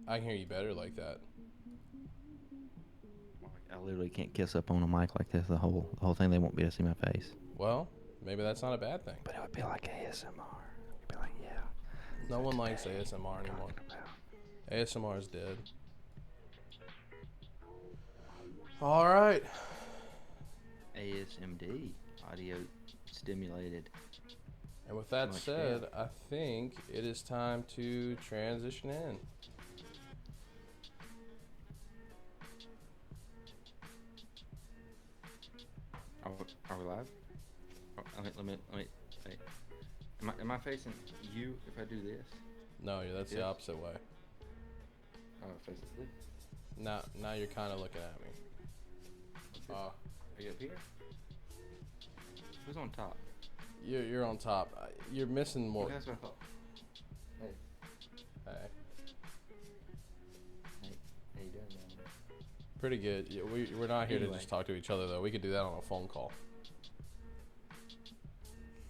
I can hear you better like that. I literally can't kiss up on a mic like this. The whole thing, they won't be able to see my face. Well, maybe that's not a bad thing. But it would be like ASMR. You'd be like, yeah. No So one likes today ASMR we're anymore. talking about ASMR is dead. All right. ASMD, audio stimulated And with that much death. said, I think it is time to transition in. Are we live? Oh, let me. Wait. Am I facing you if I do this? No, Like that's the this? opposite way. Oh, face this. Now you're kind of looking at me. What's this? Uh, Are you up here? Who's on top? you're on top. You're missing more. Okay, that's what I thought. Hey, Hey, hey, how you doing, man? pretty good. Yeah, we're not here to Anyway, just talk to each other though. We could do that on a phone call.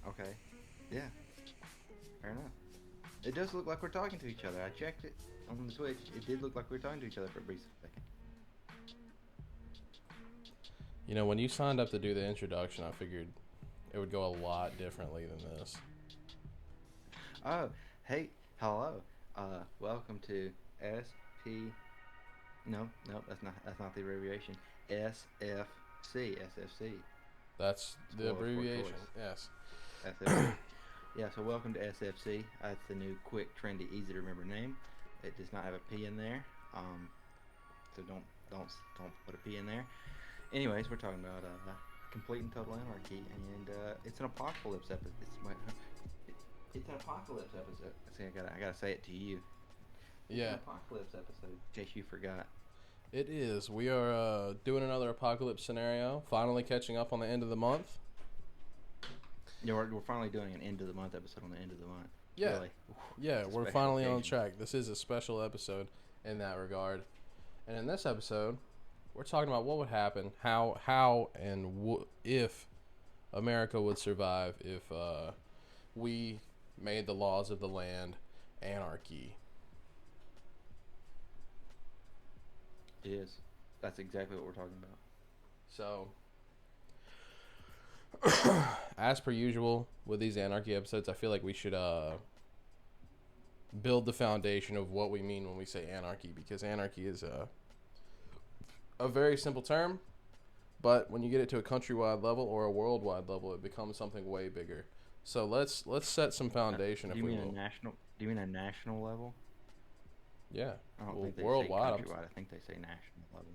okay. Yeah, fair enough. It does look like we're talking to each other. I checked it on the Twitch. It did look like we were talking to each other for a brief second. You know, when you signed up to do the introduction, I figured it would go a lot differently than this. Oh, hey, hello. Welcome to SP. No, that's not the abbreviation. SFC. That's the Spoiler for abbreviation. choice. Yes. SFC. Yeah, so welcome to SFC. That's the new, quick, trendy, easy to remember name. It does not have a P in there. So don't put a P in there. Anyways, we're talking about complete and total anarchy, and it's an apocalypse episode. It's an apocalypse episode. See, I gotta say it to you. It's an Yeah, apocalypse episode. In case you forgot. it is. We are doing another apocalypse scenario. Finally catching up on the end of the month. Yeah, we're finally doing an end of the month episode on the end of the month. Yeah, Really, yeah, it's a we're special finally on occasion. track. This is a special episode in that regard. And in this episode, we're talking about what would happen, how, and if America would survive if we made the laws of the land anarchy. It is. That's exactly what we're talking about. So, as per usual with these anarchy episodes, I feel like we should build the foundation of what we mean when we say anarchy, because anarchy is a very simple term, but when you get it to a countrywide level or a worldwide level, it becomes something way bigger. So let's set some foundation, Do if you we mean a will. national? Do you mean a national level? Yeah. I don't Well, think they say worldwide. countrywide. I think they say national level.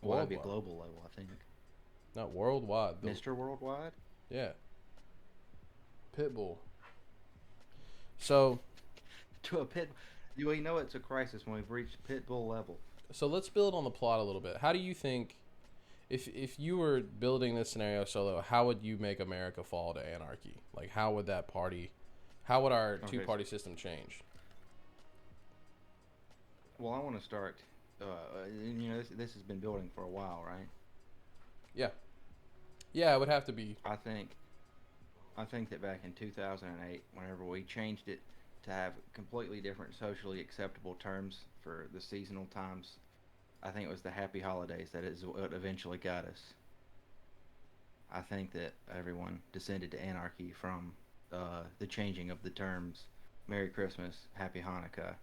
Well, that'd be Worldwide. global level, I think. Not worldwide. Mr. Worldwide? Yeah. Pitbull. So To a pit. You know it's a crisis when we've reached pit bull level. let's build on the plot a little bit. How do you think, if you were building this scenario solo, how would you make America fall to anarchy? Like, how would our two Okay, party system change? well, I want to start. This has been building for a while, right? Yeah. Yeah, it would have to be. I think I think that back in 2008, whenever we changed it to have completely different socially acceptable terms for the seasonal times, I think it was the happy holidays that is what eventually got us. I think that everyone descended to anarchy from the changing of the terms Merry Christmas, Happy Hanukkah,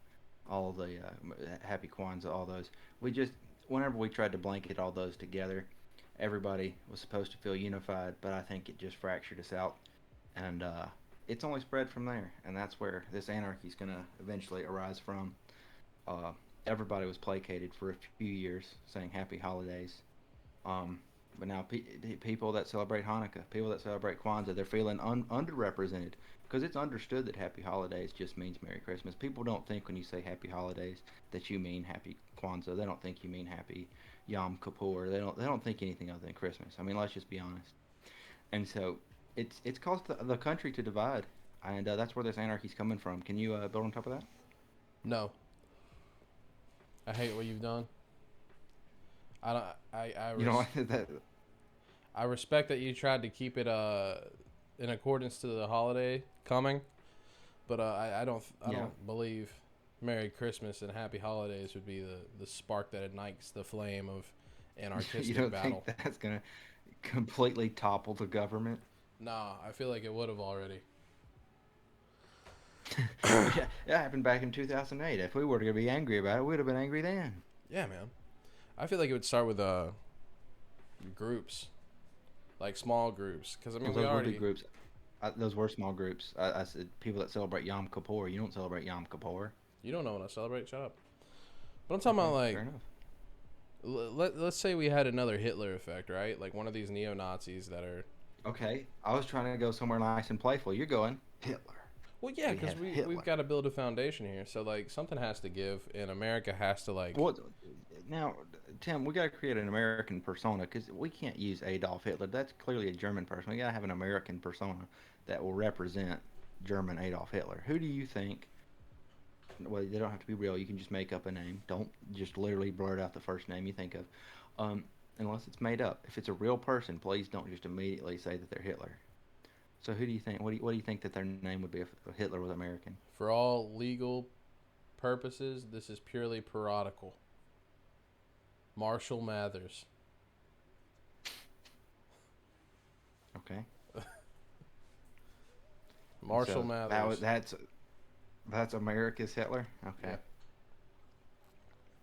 all the Happy Kwanzaa, all those. We just, whenever we tried to blanket all those together, everybody was supposed to feel unified, but I think it just fractured us out. And it's only spread from there. And that's where this anarchy is going to eventually arise from. Uh, Everybody was placated for a few years saying Happy Holidays. Um, but now people that celebrate Hanukkah, people that celebrate Kwanzaa, they're feeling underrepresented because it's understood that Happy Holidays just means Merry Christmas. People don't think when you say Happy Holidays that you mean Happy Kwanzaa. They don't think you mean Happy Yom Kippur. They don't think anything other than Christmas. I mean, let's just be honest. And so it's caused the country to divide, and that's where this anarchy's coming from. Can you build on top of that? No. I hate what you've done. I don't. You know that. I respect that you tried to keep it in accordance to the holiday coming, but I don't Yeah. believe Merry Christmas and Happy Holidays would be the spark that ignites the flame of You anarchistic don't think battle. that's gonna completely topple the government? Nah, I feel like it would have already. Yeah, it happened back in 2008. If we were to be angry about it, we'd have been angry then. Yeah, man. I feel like it would start with groups, like small groups, because I Well, mean we those would be already. groups. Those were small groups. I said people that celebrate Yom Kippur. You don't celebrate Yom Kippur. You don't know when I celebrate. Shut up. But I'm talking about Okay, like fair enough. let's say we had another Hitler effect, right? Like one of these neo Nazis that are. Okay, I was trying to go somewhere nice and playful. You're going Hitler. Well, yeah, We because have we've Hitler. got to build a foundation here. So like something has to give, and America has to like. What now, Tim? We got to create an American persona because we can't use Adolf Hitler. That's clearly a German person. We got to have an American persona that will represent German Adolf Hitler. Who do you think? Well, they don't have to be real. You can just make up a name. Don't just literally blurt out the first name you think of, unless it's made up. If it's a real person, please don't just immediately say that they're Hitler. So who do you think? What do you think that their name would be if Hitler was American? For all legal purposes, this is purely parodical. Marshall Mathers. Okay. Marshall So that Mathers. was that's America's Hitler. Okay. Yeah.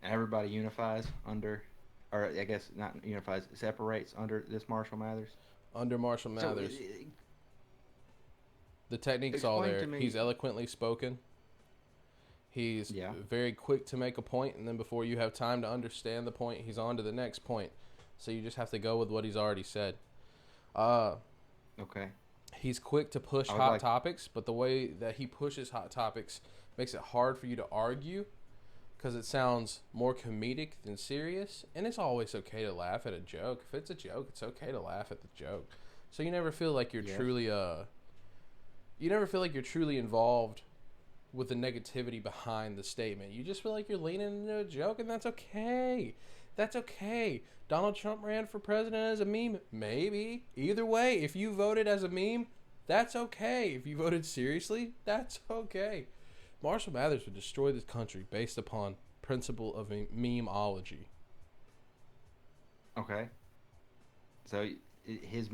Everybody unifies under, or I guess not unifies, separates under this Marshall Mathers. Under Marshall So Mathers. The technique's all explain there. to me. He's eloquently spoken. He's Yeah. very quick to make a point, and then before you have time to understand the point, he's on to the next point. So you just have to go with what he's already said. Uh, Okay. he's quick to push I would hot like. topics, but the way that he pushes hot topics makes it hard for you to argue because it sounds more comedic than serious. And it's always okay to laugh at a joke. If it's a joke, it's okay to laugh at the joke. So you never feel like you're Yes. truly you never feel like you're truly involved with the negativity behind the statement. You just feel like you're leaning into a joke, and that's okay. That's okay. Donald Trump ran for president as a meme? Maybe. Either way, if you voted as a meme, that's okay. If you voted seriously, that's okay. Marshall Mathers would destroy this country based upon principle of memeology. Okay. So his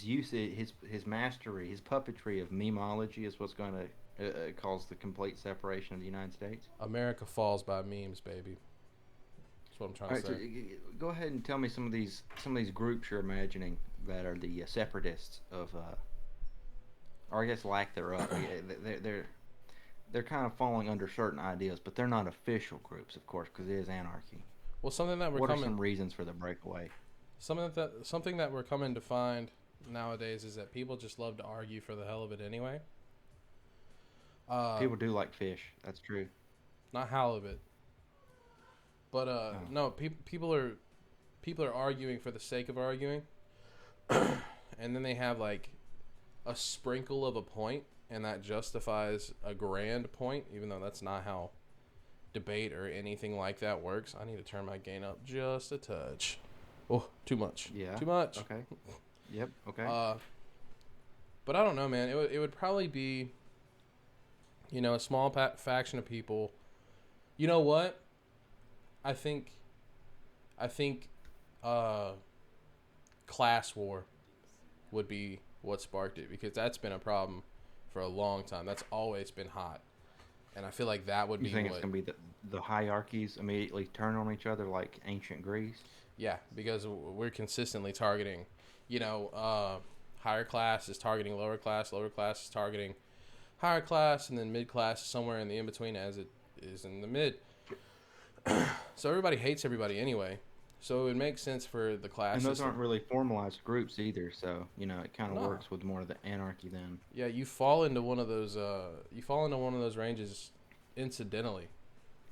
use his mastery his puppetry of memeology is what's going to cause the complete separation of the United States. America falls by memes, baby. That's what I'm trying All to right, so say. go ahead and tell me some of these groups you're imagining that are the separatists of, or I guess lack thereof. They're kind of falling under certain ideas, but they're not official groups, of course, because it is anarchy. Well, something that we're What are coming some reasons for the breakaway? something that we're coming to find nowadays is that people just love to argue for the hell of it anyway. Uh, People do like fish. That's true. Not halibut, but Oh, no, people are arguing for the sake of arguing, and then they have like a sprinkle of a point, and that justifies a grand point, even though that's not how debate or anything like that works. I need to turn my gain up just a touch. Oh, too much. yeah. Too much. Okay. Yep. Okay. Uh, but I don't know, man. It would probably be, a small faction of people. You know what? I think, I think, uh, class war would be what sparked it because that's been a problem for a long time. That's always been hot, and I feel like that would You be think it's what. gonna be the hierarchies immediately turn on each other like ancient Greece? Yeah, because we're consistently targeting, higher class is targeting lower class is targeting higher class, and then mid class is somewhere in the in between as it is in the mid. So everybody hates everybody anyway. So it would make sense for the class And those system. aren't really formalized groups either, so it kind of No. works with more of the anarchy then. Yeah, you fall into one of those. You fall into one of those ranges incidentally.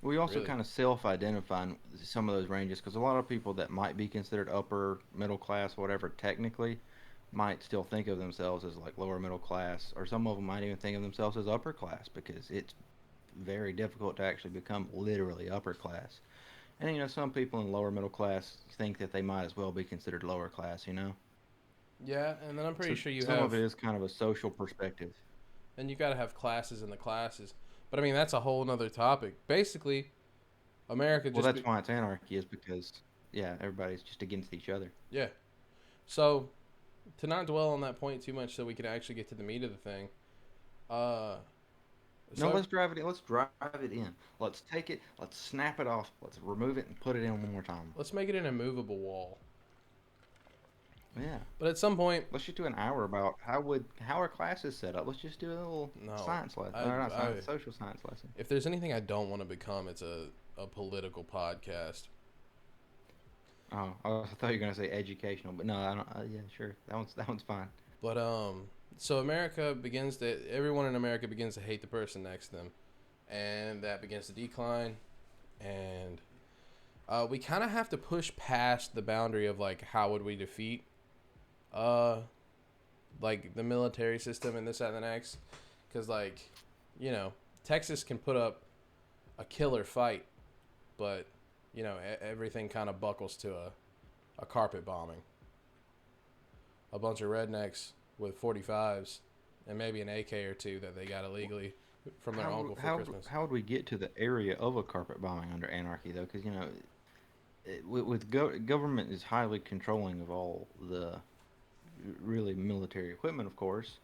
We also Really. kind of self-identify in some of those ranges because a lot of people that might be considered upper middle class, whatever, technically, might still think of themselves as like lower middle class, or some of them might even think of themselves as upper class because it's very difficult to actually become literally upper class. And some people in lower middle class think that they might as well be considered lower class. Yeah, and then I'm pretty So sure you some of have, it is kind of a social perspective. and you got to have classes in the classes. But I mean, that's a whole nother topic. Basically, America Well, just that's be, why it's anarchy, is because yeah, everybody's just against each other. yeah. So to not dwell on that point too much, so we can actually get to the meat of the thing. Uh, No, so let's drive it in. Let's drive it in. Let's take it. Let's snap it off. Let's remove it and put it in one more time. let's make it an immovable wall. Yeah. But at some point, Let's just do an hour about how are classes set up. Let's just do a little no, science lesson, I, or not I, science, social science lesson. if there's anything I don't want to become, it's a political podcast. Oh, I thought you were gonna say educational, but no, I don't. Yeah, sure, that one's fine. But so everyone in America begins to hate the person next to them, and that begins to decline, and we kind of have to push past the boundary of like how would we defeat, uh, like the military system and this that, and the next, because like, you know, Texas can put up a killer fight, but you know everything kind of buckles to a carpet bombing. A bunch of rednecks with 45s and maybe an AK or two that they got illegally from their How uncle for how Christmas. how would we get to the area of a carpet bombing under anarchy though? Because government is highly controlling of all the really military equipment, of course,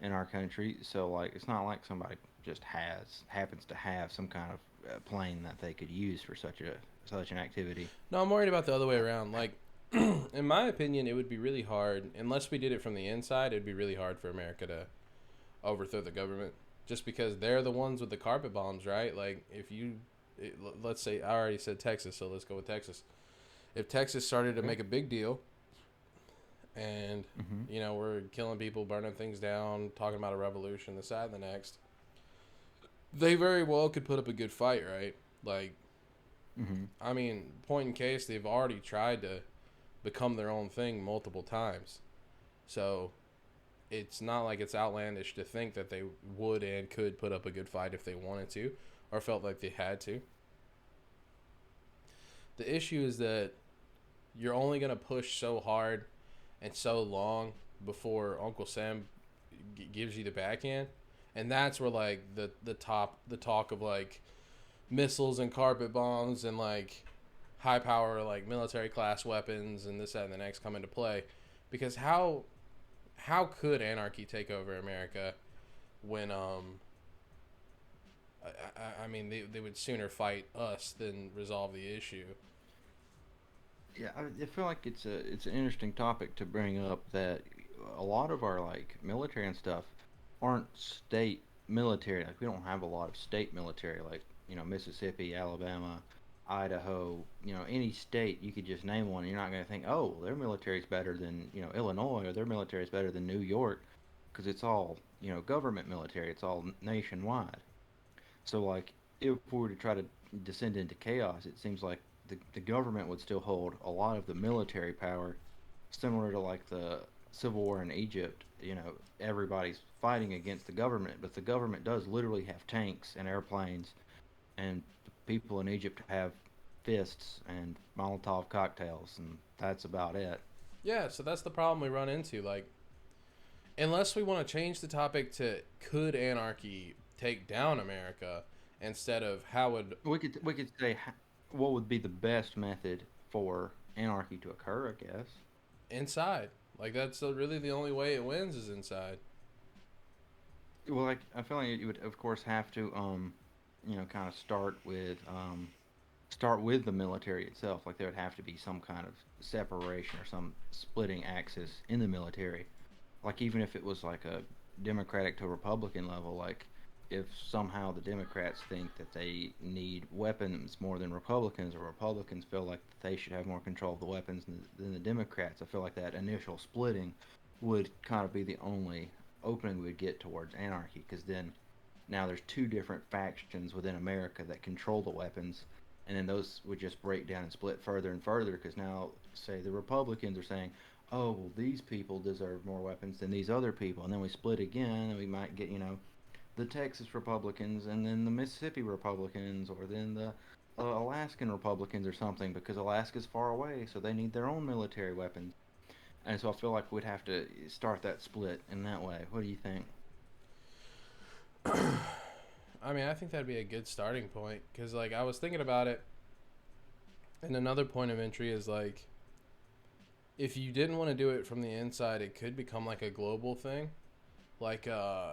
in our country. So like, it's not like somebody just happens to have some kind of plane that they could use for such an activity. No, I'm worried about the other way around. Like, in my opinion, it would be really hard unless we did it from the inside. It'd be really hard for America to overthrow the government, just because they're the ones with the carpet bombs, right? Like, let's say I already said Texas, so let's go with Texas. If Texas started to Okay. make a big deal, and Hmm. you know we're killing people, burning things down, talking about a revolution, this, that, and the next, they very well could put up a good fight, right? Like, Hmm. I mean, point in case, they've already tried to become their own thing multiple times. So it's not like it's outlandish to think that they would and could put up a good fight if they wanted to or felt like they had to. The issue is that you're only going to push so hard and so long before Uncle Sam gives you the backhand. And that's where like the talk of like missiles and carpet bombs and like high power like military class weapons and this that and the next come into play, because how could anarchy take over America when I mean they would sooner fight us than resolve the issue. Yeah, I feel like it's an interesting topic to bring up, that a lot of our like military and stuff aren't state military. Like, we don't have a lot of state military, like Mississippi, Alabama, Idaho. Any state you could just name one. And you're not going to think, oh, their military is better than Illinois, or their military is better than New York, because it's all government military. It's all nationwide. So, like, if we were to try to descend into chaos, it seems like the government would still hold a lot of the military power, similar to like the civil war in Egypt. Everybody's fighting against the government, but the government does literally have tanks and airplanes, and the people in Egypt have fists and Molotov cocktails, and that's about it. Yeah, so that's the problem we run into. Like, unless we want to change the topic to could anarchy take down America instead of how would We could say what would be the best method for anarchy to occur, I guess. inside. Like that's really the only way it wins is inside. Well, like, I feel like you would, of course, have to, kind of start with the military itself. Like, there would have to be some kind of separation or some splitting axis in the military. Like, even if it was like a Democratic to Republican level, like, if somehow the Democrats think that they need weapons more than Republicans, or Republicans feel like they should have more control of the weapons than the Democrats, I feel like that initial splitting would kind of be the only opening we'd get towards anarchy, because then now there's two different factions within America that control the weapons, and then those would just break down and split further and further, because now, say, the Republicans are saying, oh, well, these people deserve more weapons than these other people, and then we split again, and we might get, the Texas Republicans, and then the Mississippi Republicans, or then the Alaskan Republicans or something, because Alaska's far away, so they need their own military weapons. And so I feel like we'd have to start that split in that way. What do you think? I mean, I think that'd be a good starting point because, like, I was thinking about it, and another point of entry is like, if you didn't want to do it from the inside, it could become like a global thing, like,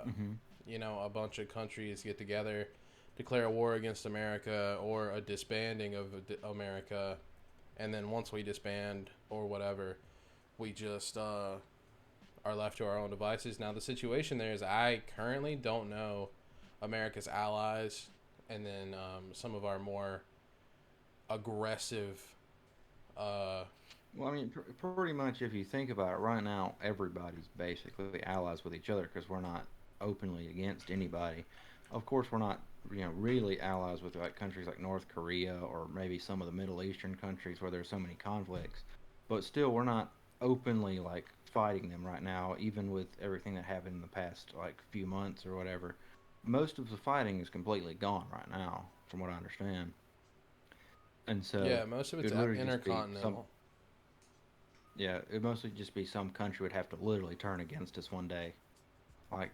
Hmm. a bunch of countries get together, declare a war against America or a disbanding of America, and then once we disband or whatever, we just are left to our own devices. Now, the situation there is I currently don't know America's allies, and then some of our more aggressive. Uh, Well, I mean, pretty much if you think about it, right now everybody's basically allies with each other because we're not openly against anybody. Of course, we're not, really allies with like countries like North Korea or maybe some of the Middle Eastern countries where there's so many conflicts. But still, we're not openly like fighting them right now, even with everything that happened in the past like few months or whatever. Most of the fighting is completely gone right now, from what I understand. And so yeah, most of it it's would literally just be some intercontinental. yeah, it'd mostly just be some country would have to literally turn against us one day. Like,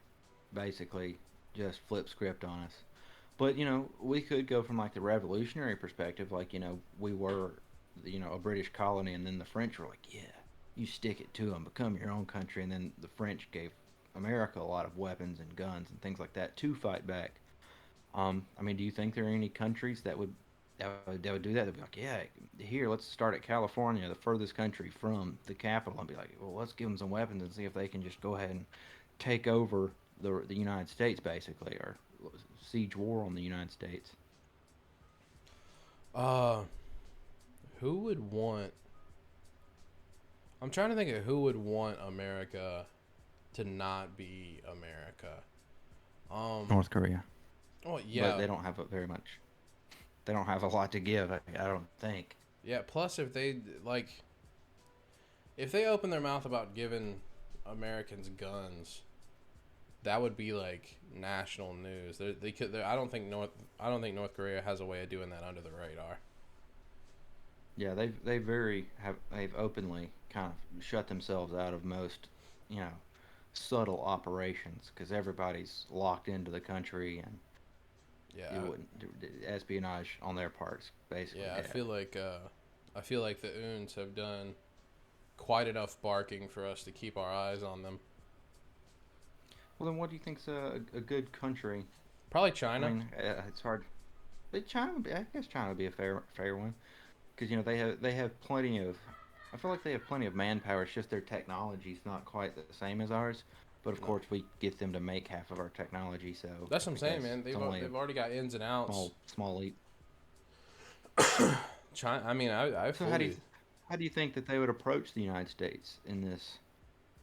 basically, just flip script on us. But, we could go from, like, the revolutionary perspective. Like, we were, a British colony, and then the French were like, yeah, you stick it to them, become your own country. And then the French gave America a lot of weapons and guns and things like that to fight back. I mean, do you think there are any countries that would do that? They'd be like, yeah, here, let's start at California, the furthest country from the capital, and be like, well, let's give them some weapons and see if they can just go ahead and take over the United States, basically, or siege war on the United States. Uh, who would want? I'm trying to think of who would want America to not be America. Um, North Korea, oh but yeah, they don't have a very much. They don't have a lot to give. I don't think. yeah. Plus, if they open their mouth about giving Americans guns, that would be like national news. They could. I don't think North Korea has a way of doing that under the radar. Yeah, they've openly kind of shut themselves out of most, you know, subtle operations because everybody's locked into the country and it Yeah, wouldn't espionage on their parts basically yeah. dead. I feel like the Uns have done quite enough barking for us to keep our eyes on them. Well, then what do you think's a good country? Probably I China. mean, it's hard. But China, I guess China would be a fair one because they have plenty of. I feel like they have plenty of manpower. It's just their technology's not quite the same as ours. But of No, course, we get them to make half of our technology, so that's what I'm I saying, guess man. it's only a They've already got ins and outs. small leap. China. I mean, I So how do you fully. how do you think that they would approach the United States in this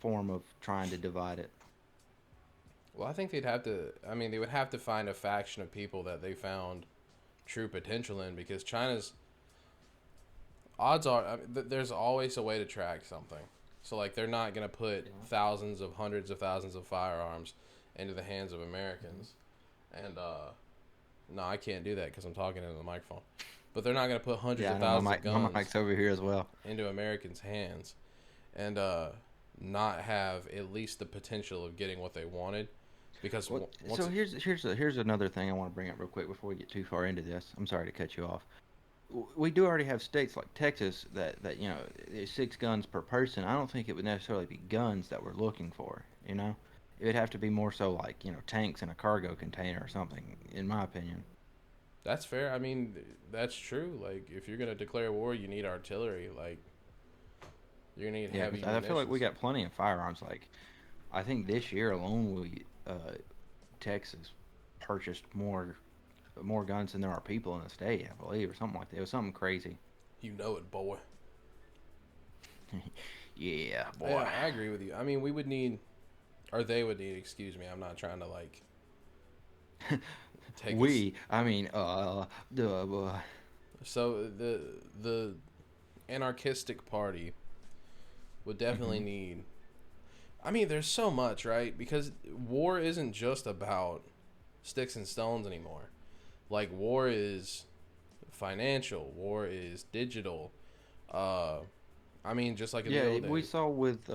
form of trying to divide it? Well, I think they'd have to. I mean, they would have to find a faction of people that they found true potential in, because China's odds are, I mean, there's always a way to track something. So like, they're not gonna put Yeah. thousands of hundreds of thousands of firearms into the hands of Hmm. Americans, and no, I can't do that because I'm talking into the microphone. But they're not gonna put hundreds Yeah, I of know thousands of my guns mic's over here as well. into Americans' hands, and not have at least the potential of getting what they wanted, because Well, once so here's another thing I want to bring up real quick before we get too far into this. I'm sorry to cut you off. We do already have states like Texas that there's 6 guns per person. I don't think it would necessarily be guns that we're looking for. It would have to be more so like tanks in a cargo container or something, in my opinion. that's fair. I mean, that's true. Like, if you're gonna declare war, you need artillery. Like, you're gonna need Yeah, heavy because I feel like we munitions. got plenty of firearms. Like I think this year alone, Texas purchased more guns than there are people in the state. I believe, or something like that. It was something crazy. You know it, boy. Yeah, boy. Yeah, I agree with you. I mean, we would need, or they would need. Excuse me. I'm not trying to like take us. I mean, the So the anarchistic party would definitely hmm need. I mean, there's so much, right? Because war isn't just about sticks and stones anymore. Like, war is financial. War is digital. Uh, I mean, just like in the yeah, old we days. saw with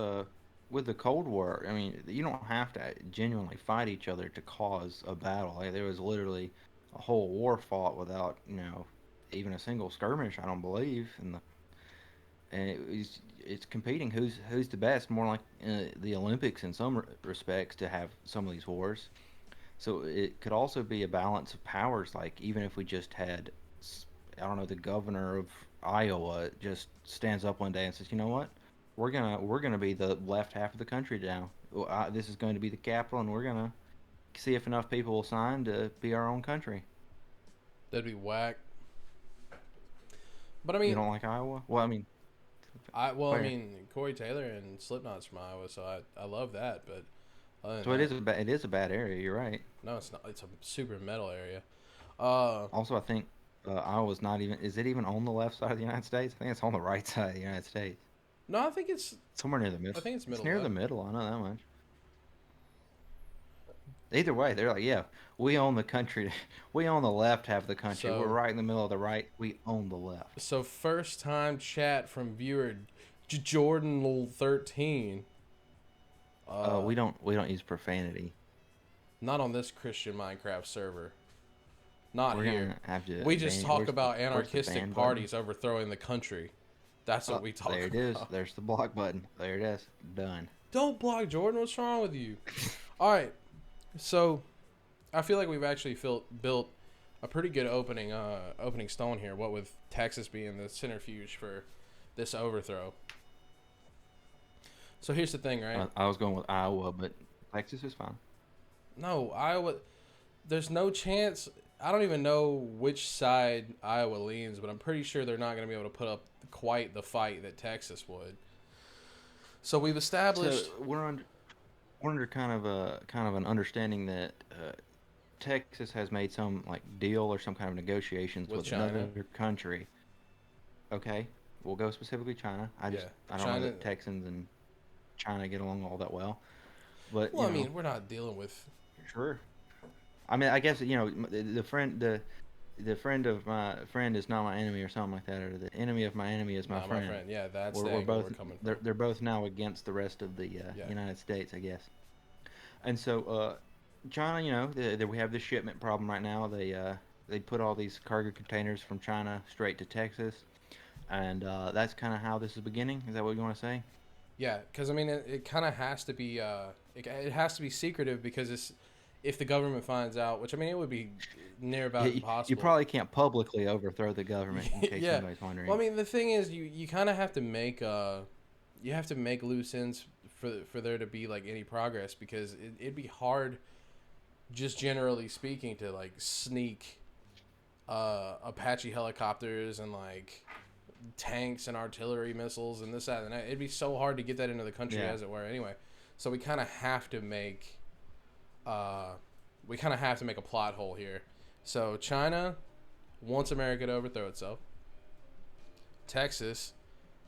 with the Cold War, I mean, you don't have to genuinely fight each other to cause a battle. Like, there was literally a whole war fought without, even a single skirmish. I don't believe, and it's competing who's the best, more like the Olympics in some respects to have some of these wars. So it could also be a balance of powers. Like even if we just had, I don't know, the governor of Iowa just stands up one day and says, you know what, we're gonna be the left half of the country now. This is going to be the capital, and we're gonna see if enough people will sign to be our own country. That'd be whack. But I You mean, don't like Iowa? Well, I mean, I where? mean, Corey Taylor and Slipknot's from Iowa, so I love that. But other than So that, it is a bad area. You're right. no, it's not. It's a super metal area. Uh, Also, I think Iowa's not even. Is it even on the left side of the United States? I think it's on the right side of the United States. no, I think it's Somewhere near the I middle. think it's It's middle near the left. middle. I know that much. Either way, they're like, yeah, we own the country. We own the left half of the country. We're So right in the middle of the right. We own the left. first time chat from viewer Jordan13. Uh, We don't use profanity. Not on this Christian Minecraft server. Not We're here. gonna have to We just ban. talk about Where's the anarchistic ban button? parties overthrowing the country. That's what Oh, we talk there it is. about. There's the block button. There it is. Done. Don't block Jordan. What's wrong with you? All right. So I feel like we've actually built a pretty good opening stone here. What with Texas being the centrifuge for this overthrow. So here's the thing, right? I was going with Iowa, but Texas is fine. No, Iowa. There's no chance. I don't even know which side Iowa leans, but I'm pretty sure they're not going to be able to put up quite the fight that Texas would. So we've So established we're under kind of an understanding that Texas has made some like deal or some kind of negotiations with with China. another country. Okay, we'll go specifically China. Yeah, I don't know China. that Texans and China get along all that well, but Well, I mean, we're not dealing with. sure. I mean, I guess the friend of my friend is not my enemy or something like that, or the enemy of my enemy is my Not my friend. friend. Yeah, that's the We're angle both we're coming from. they're both now against the rest of the Yeah. United States, I guess. And so China, we have this shipment problem right now. They put all these cargo containers from China straight to Texas, and that's kind of how this is beginning. Is that what you want to say? Yeah, because I mean, it kind of has to be. It has to be secretive because it's if the government finds out, which I mean, it would be near about You impossible. probably can't publicly overthrow the government, in case Yeah. anybody's Well, wondering. I mean, the thing is, you kind of have to make you have to make loose ends for there to be like any progress because it'd be hard, just generally speaking, to like sneak Apache helicopters and like tanks and artillery missiles and this that and that. It'd be so hard to get that into the country Yeah. as it were. Anyway, so we kind of have to make uh, a plot hole here. So China wants America to overthrow itself. Texas,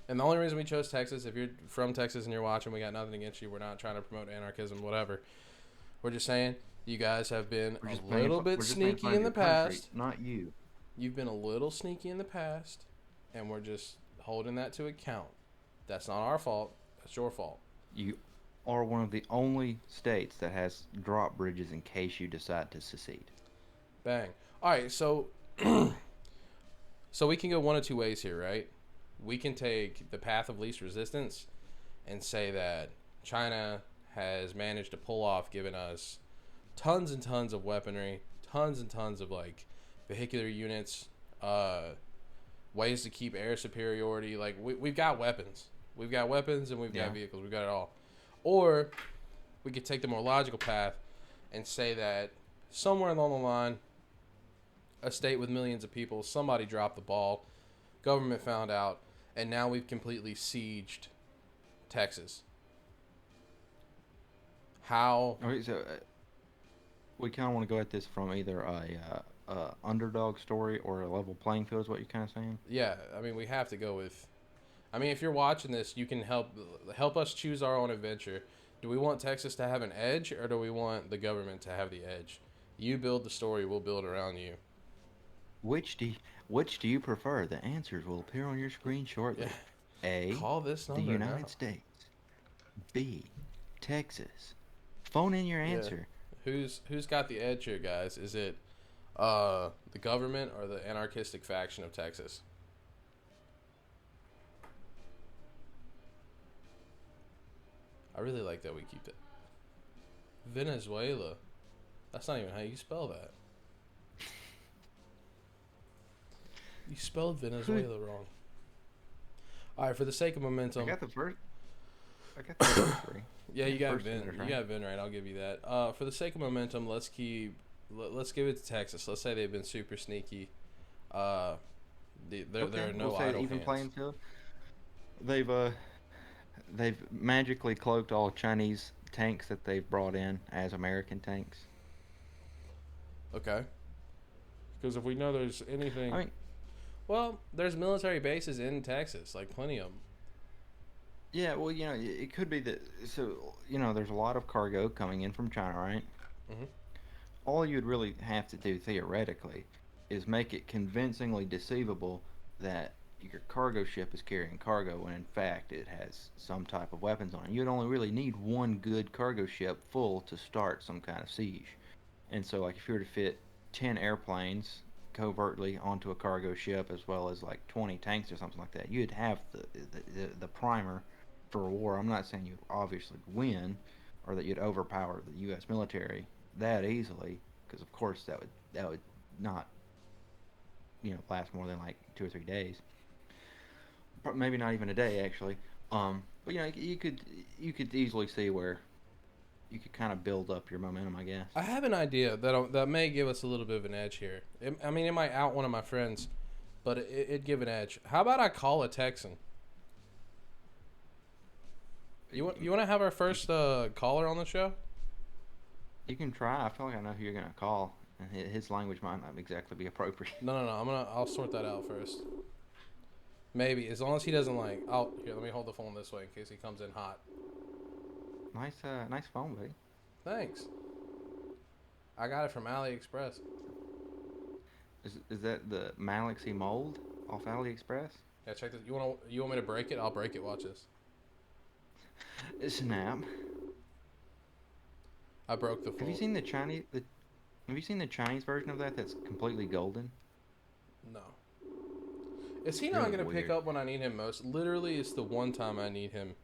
and the only reason we chose Texas, if you're from Texas and you're watching, we got nothing against you. We're not trying to promote anarchism, whatever. We're just saying you guys have been a little bit We're just making sneaky fun of in the your country, past. not you. You've been a little sneaky in the past, and we're just holding that to account. That's not our fault. That's your fault. You are one of the only states that has drop bridges in case you decide to secede. Bang. All right, so we can go one of two ways here, right? We can take the path of least resistance and say that China has managed to pull off giving us tons and tons of weaponry, tons and tons of like vehicular units, ways to keep air superiority. Like we've got weapons. We've got weapons and we've Yeah. got vehicles. We've got it all. Or we could take the more logical path and say that somewhere along the line, a state with millions of people, somebody dropped the ball, government found out, and now we've completely sieged Texas. How? Okay, so we kind of want to go at this from either a underdog story or a level playing field. Is what you're kind of saying? Yeah, I mean, we have to go with. I mean, if you're watching this, you can help us choose our own adventure. Do we want Texas to have an edge, or do we want the government to have the edge? You build the story, we'll build around you. Which do you, which do you prefer? The answers will appear on your screen shortly. Yeah. A. Call this The number United now. States. B, Texas. Phone in your Yeah. answer. Who's got the edge here, guys? Is it the government or the anarchistic faction of Texas? I really like that we keep that. Venezuela. That's not even how you spell that. You spelled Who? Venezuela wrong. All right, for the sake of I momentum. got the first. I got the first three. Yeah, I got you the got first two Vin. letters You right. got Vin right. I'll give you that. For the sake of momentum, let's give it to Texas. Let's say they've been super sneaky. Uh, there Okay, are we'll no say idle even hands. playing field. They've magically cloaked all Chinese tanks that they've brought in as American tanks. Okay. Because if we know there's I anything, mean, well, there's military bases in Texas, like plenty of them. yeah, well, it could be that. So, there's a lot of cargo coming in from China, right? Hmm. All you'd really have to do theoretically is make it convincingly deceivable that your cargo ship is carrying cargo when in fact it has some type of weapons on it. You'd only really need one good cargo ship full to start some kind of siege. And so, like, if you were to fit 10 airplanes covertly onto a cargo ship as well as like 20 tanks or something like that, you'd have the primer for a war. I'm not saying you'd obviously win or that you'd overpower the U.S. military that easily, because of course that would not last more than like 2 or 3 days, maybe not even a day actually. But you could easily see where you could kind of build up your momentum, I guess. I have an idea that may give us a little bit of an edge here. I mean, it might out one of my friends, but it'd give an edge. How about I call a Texan? You want to have our first caller on the show? You can try. I feel like I know who you're gonna call, and his language might not exactly be appropriate. No. I'll sort that out first. Maybe as long as he doesn't like. Oh, here. Let me hold the phone this way in case he comes in hot. Nice phone, buddy. Thanks. I got it from AliExpress. Is that the Malaxy mold off AliExpress? Yeah, check this. You want me to break it? I'll break it. Watch this. Snap. I broke the Have you phone. seen the Chinese? Have you seen the Chinese version of that? That's completely golden. No. Is he It's not really gonna pick weird. up when I need him most? Literally, it's the one time I need him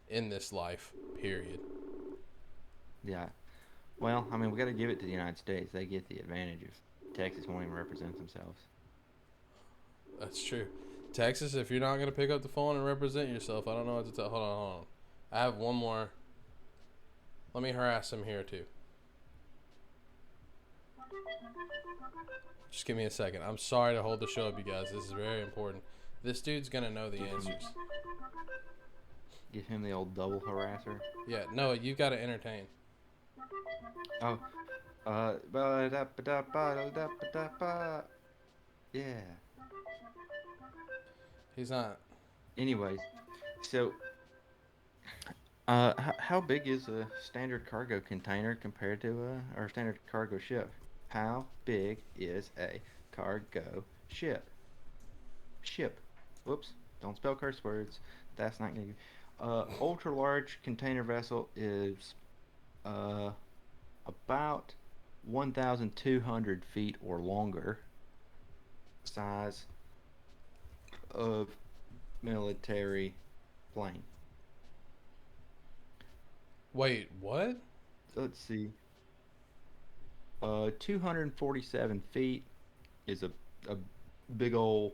in this life. Period. Yeah. Well, I mean, we got to give it to the United States. They get the advantage if Texas won't even represent themselves. That's true. Texas, if you're not gonna pick up the phone and represent yourself, I don't know what to tell. Hold on. I have one more. Let me harass him here too. Just give me a second. I'm sorry to hold the show up, you guys. This is very important. This dude's gonna know the answers. Give him the old double harasser. Yeah, no, you gotta entertain. Oh, ba-da-ba-da-ba-da-ba-da. Yeah. He's not. Anyways, so how big is a standard cargo container compared to or standard cargo ship? How big is a cargo ship? Ship. Whoops. Don't spell curse words. That's not gonna. Ultra large container vessel is uh about 1,200 feet or longer. Size of military plane. Wait, what? Let's see. 247 feet is a big old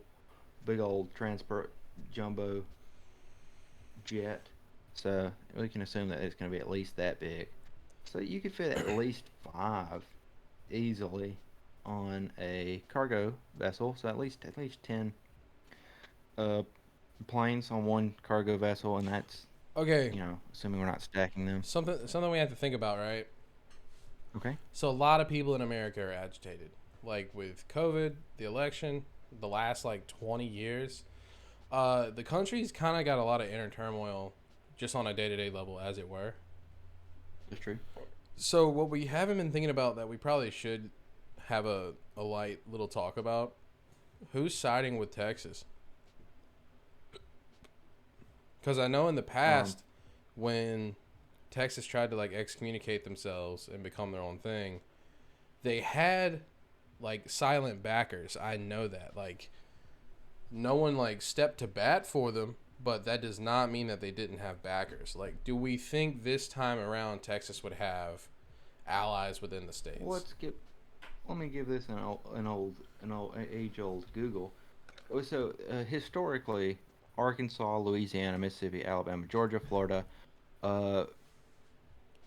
big old transport jumbo jet. So we can assume that it's going to be at least that big. So you could fit at least five easily on a cargo vessel. So at least 10 uh, planes on one cargo vessel, and that's Okay, assuming we're not stacking them. something we have to think about, right? Okay. So a lot of people in America are agitated, like with COVID, the election, the last like 20 years. The country's kind of got a lot of inner turmoil, just on a day-to-day level, as it were. That's true. So what we haven't been thinking about that we probably should have a light little talk about, who's siding with Texas? Because I know in the Um, past when Texas tried to like excommunicate themselves and become their own thing, they had like silent backers. I know that. Like no one like stepped to bat for them, but that does not mean that they didn't have backers. Like, do we think this time around Texas would have allies within the Well, states? let me give this an old age old Google. So historically, Arkansas, Louisiana, Mississippi, Alabama, Georgia, Florida, uh,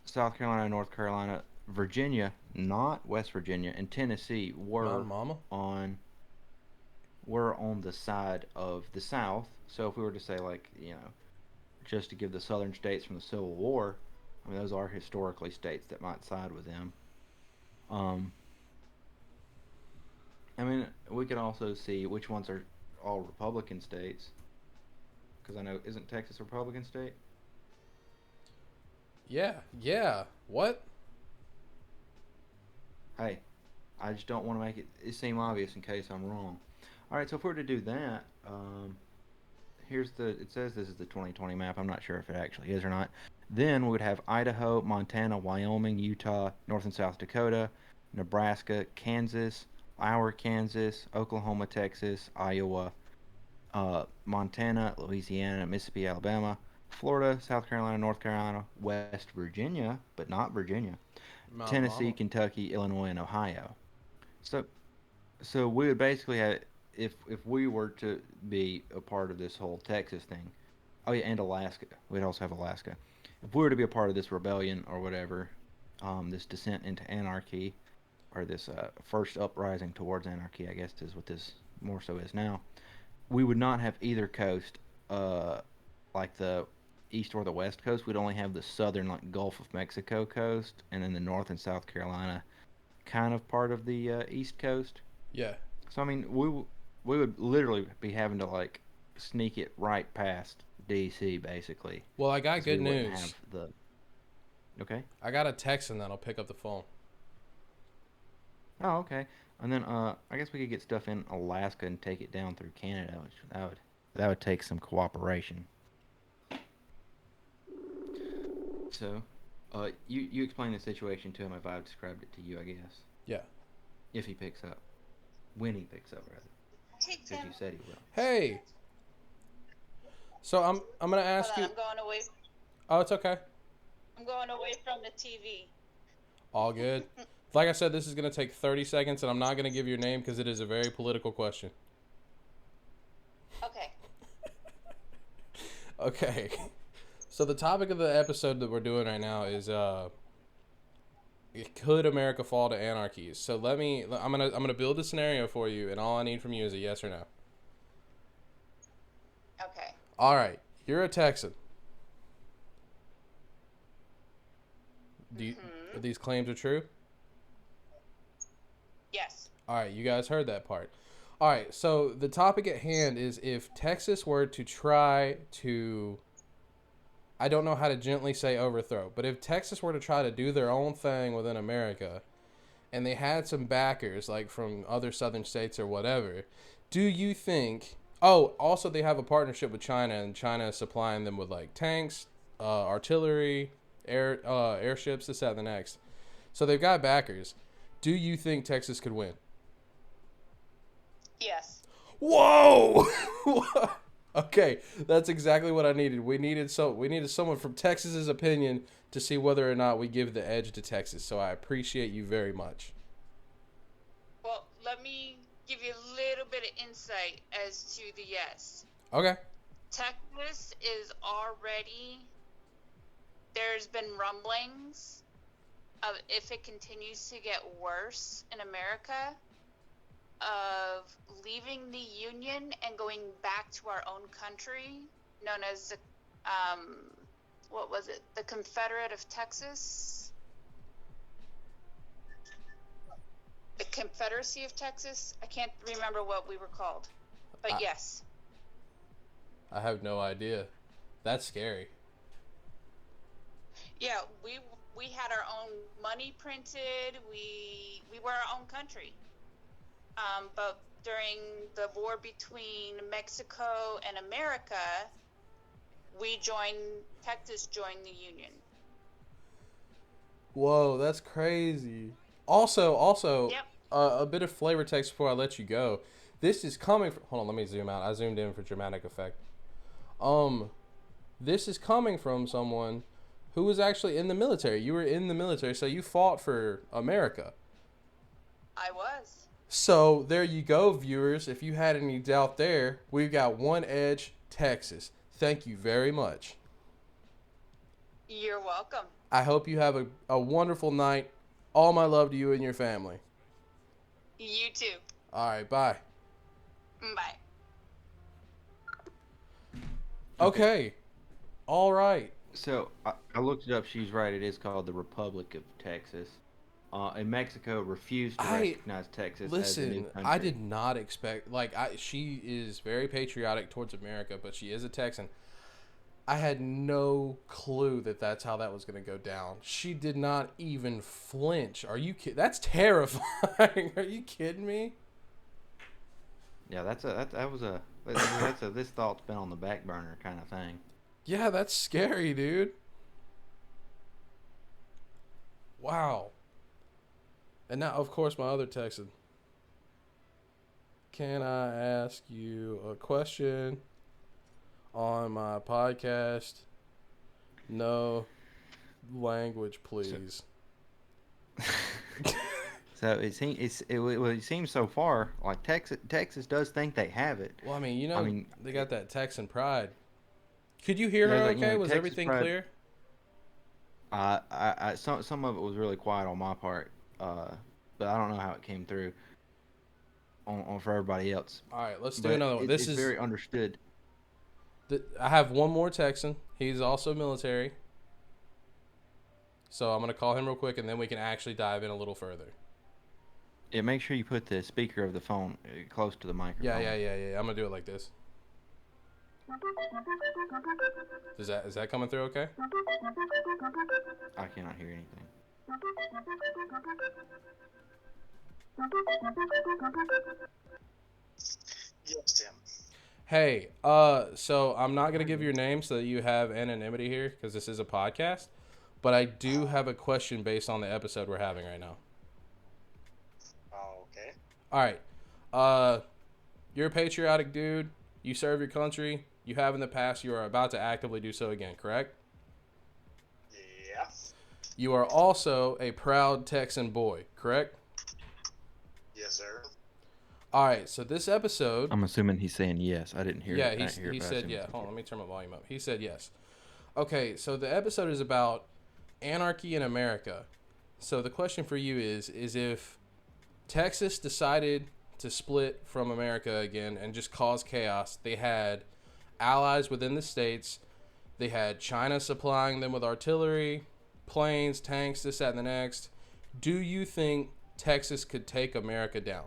South Carolina, North Carolina, Virginia, not West Virginia, and Tennessee Mountain Mama? on were on the side of the South. So if we were to say like just to give the southern states from the Civil War, I mean those are historically states that might side with them. Um, I mean we can also see which ones are all Republican states because I know isn't Texas a Republican state? Yeah, yeah. What? Hey, I just don't want to make it seem obvious in case I'm wrong. All right, so if we were to do that, here's the. It says this is the 2020 map. I'm not sure if it actually is or not. Then we would have Idaho, Montana, Wyoming, Utah, North and South Dakota, Nebraska, Kansas, our Kansas, Oklahoma, Texas, Iowa, Montana, Louisiana, Mississippi, Alabama, Florida, South Carolina, North Carolina, West Virginia, but not Virginia, Mountain Tennessee, Mama? Kentucky, Illinois, and Ohio. So so we would basically have if we were to be a part of this whole Texas thing. Oh yeah, and Alaska. We'd also have Alaska. If we were to be a part of this rebellion or whatever, this descent into anarchy or this first uprising towards anarchy, I guess is what this more so is now. We would not have either coast, uh, like the east or the west coast. We'd only have the southern, like Gulf of Mexico coast, and then the North and South Carolina, kind of part of the east coast. Yeah. So I mean, we would literally be having to like sneak it right past DC basically, Well, I got because we good wouldn't have news. the. Okay. I got a Texan that'll pick up the phone. Oh, okay. And then I guess we could get stuff in Alaska and take it down through Canada, which that would take some cooperation. So, you explain the situation to him if I've described it to you, I guess. Yeah. If he picks up, when he picks up rather, Hey because Tim. you said he will. Hey. So I'm gonna Hold ask on, you. I'm going away. Oh, it's okay. I'm going away from the TV. All good. Like I said, this is gonna take 30 seconds, and I'm not gonna give your name because it is a very political question. Okay. Okay. So the topic of the episode that we're doing right now is could America fall to anarchy? So I'm gonna build a scenario for you, and all I need from you is a yes or no. Okay. All right, you're a Texan. These claims are true? Yes. All right, you guys heard that part. All right, so the topic at hand is if Texas were to try to, I don't know how to gently say overthrow, but if Texas were to try to do their own thing within America and they had some backers like from other southern states or whatever, do you think, oh, also they have a partnership with China and China is supplying them with like tanks, artillery, airships, this, that, and the next. So they've got backers. Do you think Texas could win? Yes. Whoa! Okay, that's exactly what I needed. We needed someone from Texas's opinion to see whether or not we give the edge to Texas. So I appreciate you very much. Well, let me give you a little bit of insight as to the yes. Okay. Texas is already, there's been rumblings of if it continues to get worse in America, of leaving the Union and going back to our own country, known as the, what was it? The Confederate of Texas? The Confederacy of Texas? I can't remember what we were called. But yes. I have no idea. That's scary. Yeah, we had our own money printed. We were our own country. But during the war between Mexico and America, Texas joined the Union. Whoa, that's crazy. Also, Yep. a bit of flavor text before I let you go. This is coming from, hold on, let me zoom out. I zoomed in for dramatic effect. This is coming from someone who was actually in the military. You were in the military, so you fought for America. I was. So there you go, viewers. If you had any doubt there, we've got one edge, Texas. Thank you very much. You're welcome. I hope you have a wonderful night. All my love to you and your family. You too. All right, bye. Bye. Okay. All right. So I looked it up. She's right. It is called the Republic of Texas. And Mexico refused to recognize Texas as a new Listen, country. I did not expect, she is very patriotic towards America, but she is a Texan. I had no clue that that's how that was going to go down. She did not even flinch. Are you kidding? That's terrifying. Are you kidding me? Yeah, that's a this thought's been on the back burner kind of thing. Yeah, that's scary, dude. Wow. And now, of course, my other Texan. Can I ask you a question on my podcast? No language, please. So it seems so far like Texas does think they have it. Well, I mean, they got that Texan pride. Could you hear her Yeah, okay? Was Texas everything pride. clear? Some of it was really quiet on my part, but I don't know how it came through on for everybody else. All right, let's do But another one. it's very understood. I have one more Texan. He's also military. So I'm going to call him real quick, and then we can actually dive in a little further. Yeah, make sure you put the speaker of the phone close to the microphone. Yeah. I'm going to do it like this. Is that coming through okay? I cannot hear anything. Yes, Tim. Hey, so I'm not going to give your name so that you have anonymity here because this is a podcast, but I do have a question based on the episode we're having right now. Oh, okay. All right. You're a patriotic dude. You serve your country. You have in the past. You are about to actively do so again, correct? Yeah. You are also a proud Texan boy, correct? Yes, sir. All right, so this episode... I'm assuming he's saying yes. I didn't hear it. Yeah, he said yeah. Hold on, let me turn my volume up. He said yes. Okay, so the episode is about anarchy in America. So the question for you is if Texas decided to split from America again and just cause chaos, they had allies within the states, they had China supplying them with artillery, planes, tanks, this, that, and the next. Do you think Texas could take America down?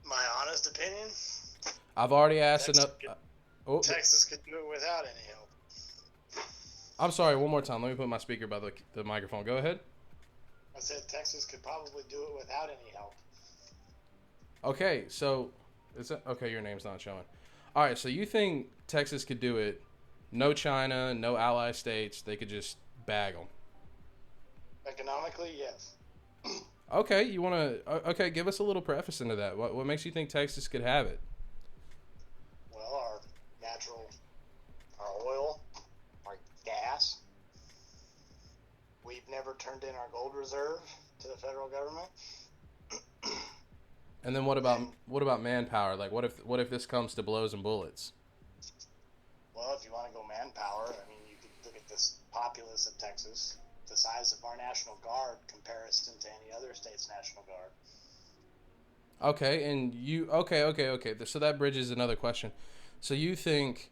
My honest opinion, I've already asked Texas enough. Texas could do it without any help. I'm sorry, one more time. Let me put my speaker by the microphone. Go ahead. I said Texas could probably do it without any help. Okay, so okay, your name's not showing. All right, so you think Texas could do it? No China, no ally states. They could just bag them. Economically, yes. Okay, you want to? Okay, give us a little preface into that. What makes you think Texas could have it? Well, our oil, our gas. We've never turned in our gold reserve to the federal government. And then what about manpower? Like, what if this comes to blows and bullets? Well, if you want to go manpower, I mean, you could look at this populace of Texas, the size of our National Guard comparison to any other state's National Guard. Okay, and okay. So that bridges another question. So you think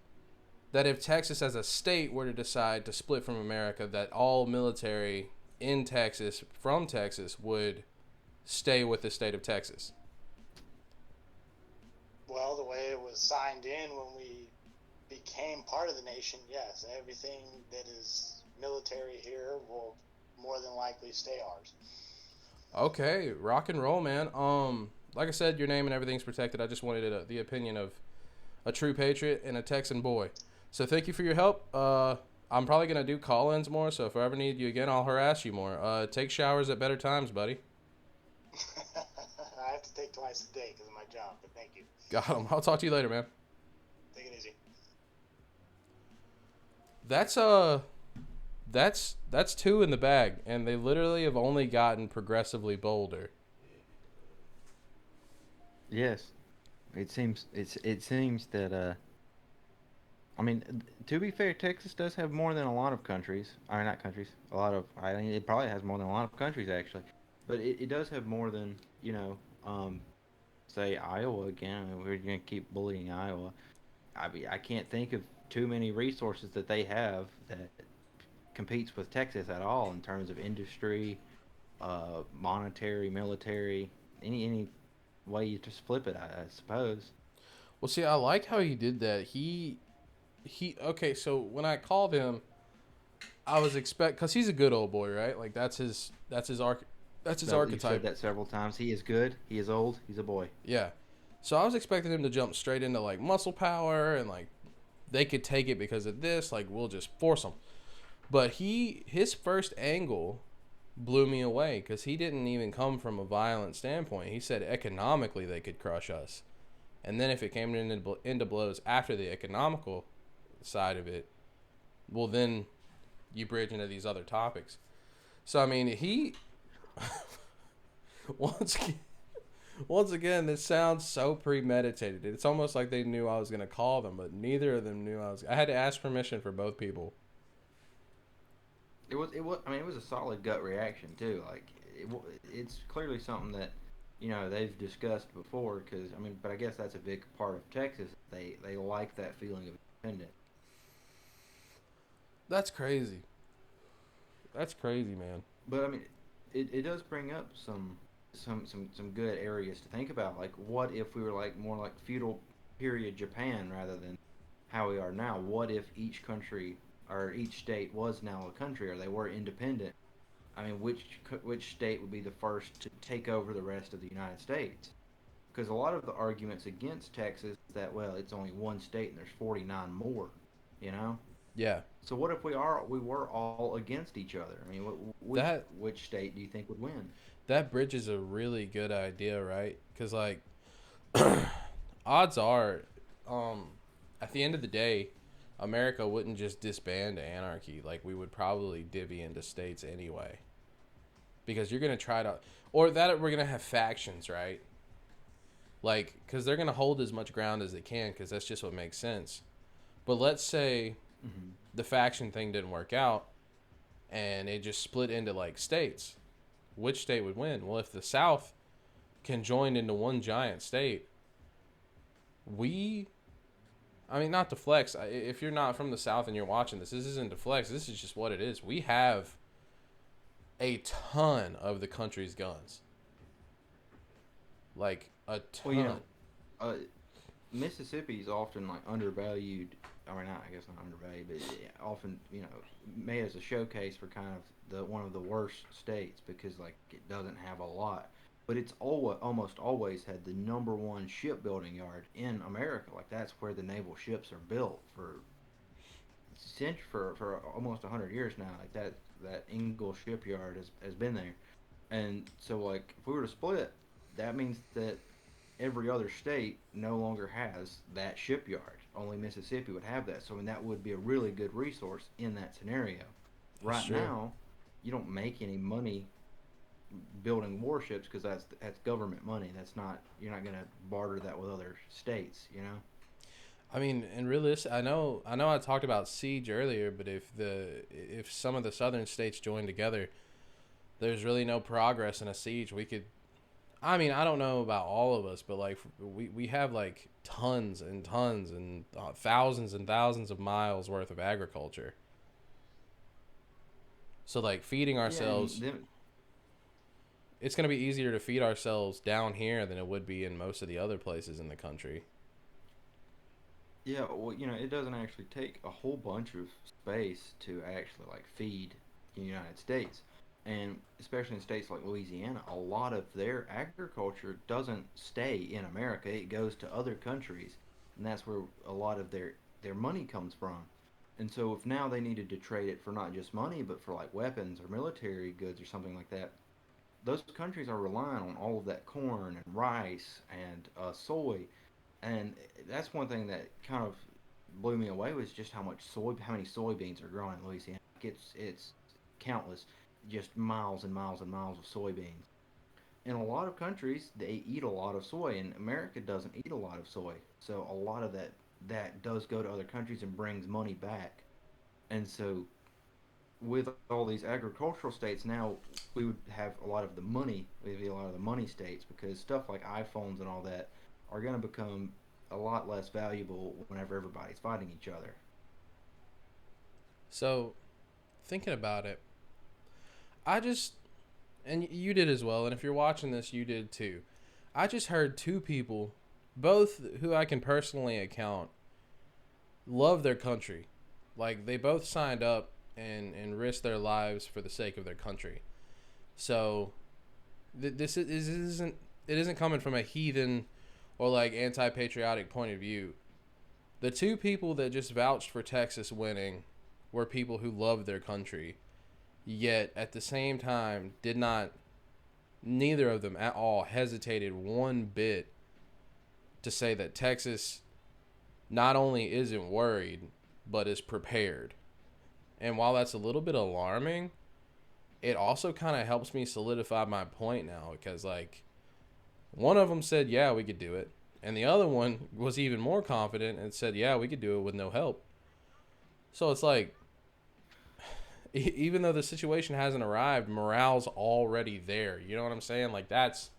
that if Texas as a state were to decide to split from America, that all military in Texas, from Texas, would stay with the state of Texas? Well, the way it was signed in when we became part of the nation, yes. Everything that is military here will more than likely stay ours. Okay, rock and roll, man. Like I said, your name and everything's protected. I just wanted the opinion of a true patriot, and a Texan boy. So thank you for your help. I'm probably going to do call-ins more, so if I ever need you again, I'll harass you more. Take showers at better times, buddy. I have to take twice a day because of my job, but thank you. Got him. I'll talk to you later, man. Take it easy. That's two in the bag, and they literally have only gotten progressively bolder. Yes, it seems that I mean, to be fair, Texas does have more than a lot of countries. I mean, not countries. A lot of. I mean, it probably has more than a lot of countries actually, but it does have more than say Iowa again. I mean, we're gonna keep bullying Iowa. I mean, I can't think of too many resources that they have that competes with Texas at all in terms of industry, monetary, military, any way you just flip it, I suppose. Well, see, I like how he did that. He okay. So when I called him, I was because he's a good old boy, right? Like that's his You've said archetype. that several times. He is good. He is old. He's a boy. Yeah. So I was expecting him to jump straight into like muscle power and like they could take it because of this. Like we'll just force them. But his first angle blew me away because he didn't even come from a violent standpoint. He said economically they could crush us, and then if it came into blows after the economical side of it, well then you bridge into these other topics. So I mean he once once again this sounds so premeditated. It's almost like they knew I was gonna call them, but neither of them knew I was. I had to ask permission for both people. It was. I mean, it was a solid gut reaction too. Like it's clearly something that they've discussed before. Because I mean, but I guess that's a big part of Texas. They like that feeling of independence. That's crazy. That's crazy, man. But I mean, it does bring up some good areas to think about. Like, what if we were like more like feudal period Japan rather than how we are now? What if each country or each state was now a country, or they were independent? I mean, which state would be the first to take over the rest of the United States? Because a lot of the arguments against Texas is that, well, it's only one state and there's 49 more, you know. Yeah. So what if we were all against each other? I mean, which state do you think would win? That bridge is a really good idea, right? Because like, odds are, at the end of the day, America wouldn't just disband Anarchy. Like we would probably divvy into states anyway. Because you're gonna try to, or that we're gonna have factions, right? Like, because they're gonna hold as much ground as they can, because that's just what makes sense. But let's say the faction thing didn't work out, and it just split into like states. Which state would win? Well, if the South can join into one giant state, I mean, not to flex. If you're not from the South and you're watching this isn't to flex. This is just what it is. We have a ton of the country's guns. Like, a ton. Well, Mississippi is often like undervalued. I mean, I guess not undervalued, but often made as a showcase for kind of one of the worst states because like it doesn't have a lot, but it's almost always had the number one shipbuilding yard in America. Like that's where the naval ships are built for almost 100 years now. Like that Ingalls shipyard has been there, and so like if we were to split, that means that every other state no longer has that shipyard. Only Mississippi would have that. So I mean, that would be a really good resource in that scenario. Right now, you don't make any money building warships because that's government money. You're not going to barter that with other states, you know. I mean, and realistic, I know I talked about siege earlier, but if some of the southern states join together, there's really no progress in a siege. We could, I mean, I don't know about all of us, but like we have like tons and tons and thousands of miles worth of agriculture. So like feeding ourselves, it's going to be easier to feed ourselves down here than it would be in most of the other places in the country. Yeah, well, it doesn't actually take a whole bunch of space to actually like feed the United States. And especially in states like Louisiana, a lot of their agriculture doesn't stay in America. It goes to other countries. and that's where a lot of their money comes from. And so if now they needed to trade it for not just money, but for like weapons or military goods or something like that, those countries are relying on all of that corn and rice and soy, and that's one thing that kind of blew me away was just how many soybeans are growing in Louisiana. It's countless, just miles and miles and miles of soybeans. In a lot of countries, they eat a lot of soy, and America doesn't eat a lot of soy. So a lot of that does go to other countries and brings money back. And so with all these agricultural states now, we would have a lot of the money. We'd be a lot of the money states because stuff like iPhones and all that are going to become a lot less valuable whenever everybody's fighting each other. So, thinking about it, I just, and you did as well, and if you're watching this, you did too. I just heard two people, both who I can personally account, love their country. Like, they both signed up and risked their lives for the sake of their country. So, this isn't, it isn't coming from a heathen or like anti-patriotic point of view. The two people that just vouched for Texas winning were people who loved their country, yet at the same time did not, neither of them at all hesitated one bit to say that Texas not only isn't worried, but is prepared. And while that's a little bit alarming, it also kind of helps me solidify my point now because, like, one of them said, yeah, we could do it. And the other one was even more confident and said, yeah, we could do it with no help. So it's like, even though the situation hasn't arrived, morale's already there. You know what I'm saying? Like, that's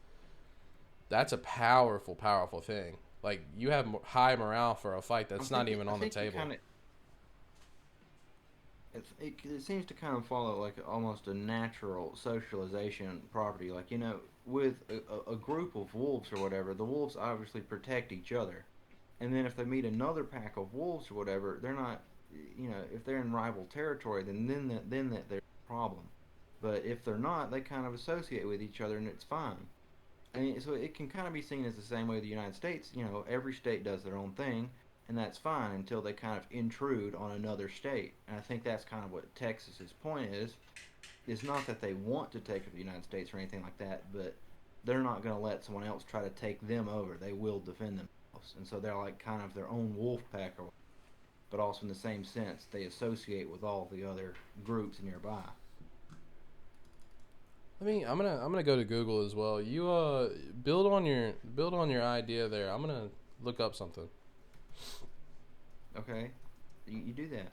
a powerful, powerful thing. Like, you have high morale for a fight that's not even on the table. It seems to kind of follow like almost a natural socialization property. Like, you know, with a group of wolves or whatever, the wolves obviously protect each other. And then if they meet another pack of wolves or whatever, they're not, you know, if they're in rival territory, then there's a problem. But if they're not, they kind of associate with each other and it's fine. I mean, so it can kind of be seen as the same way with the United States. You know, every state does their own thing, and that's fine until they kind of intrude on another state. And I think that's kind of what Texas's point is. Is not that they want to take over the United States or anything like that, but they're not going to let someone else try to take them over. They will defend themselves, and so they're like kind of their own wolf pack, or, but also in the same sense they associate with all the other groups nearby. I'm gonna go to Google as well. You build on your idea there. I'm gonna look up something. Okay, you do that,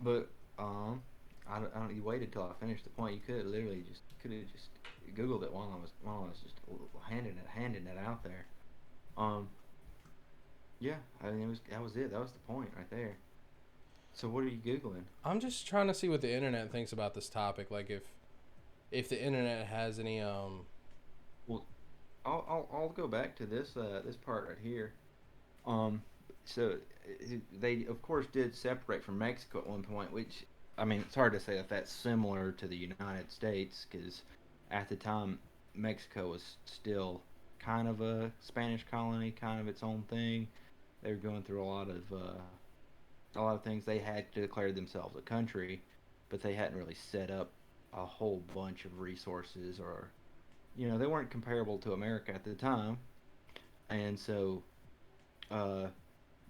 but I don't. You waited till I finished the point. You could have literally just could have just googled it while I was just handing it out there. Um, yeah, I mean that was it. That was the point right there. So what are you googling? I'm just trying to see what the internet thinks about this topic. Like if the internet has any Well, I'll go back to this part right here. Um, so they of course did separate from Mexico at one point, which I mean it's hard to say if that's similar to the United States because at the time Mexico was still kind of a Spanish colony, kind of its own thing. They were going through a lot of things. They had to declare themselves a country, but they hadn't really set up a whole bunch of resources or you know they weren't comparable to America at the time, and so uh,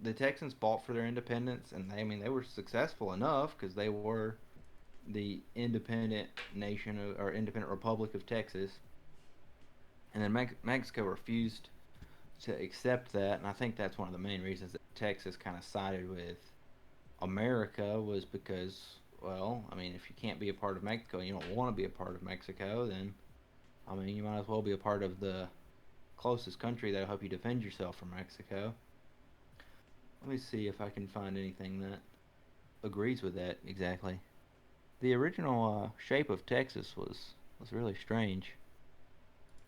the Texans fought for their independence, and I mean they were successful enough because they were the independent nation or independent Republic of Texas, and then Mexico refused to accept that, and I think that's one of the main reasons that Texas kind of sided with America was because, well, I mean, if you can't be a part of Mexico and you don't want to be a part of Mexico, then I mean, you might as well be a part of the closest country that'll help you defend yourself from Mexico. Let me see if I can find anything that agrees with that exactly. The original shape of Texas was really strange.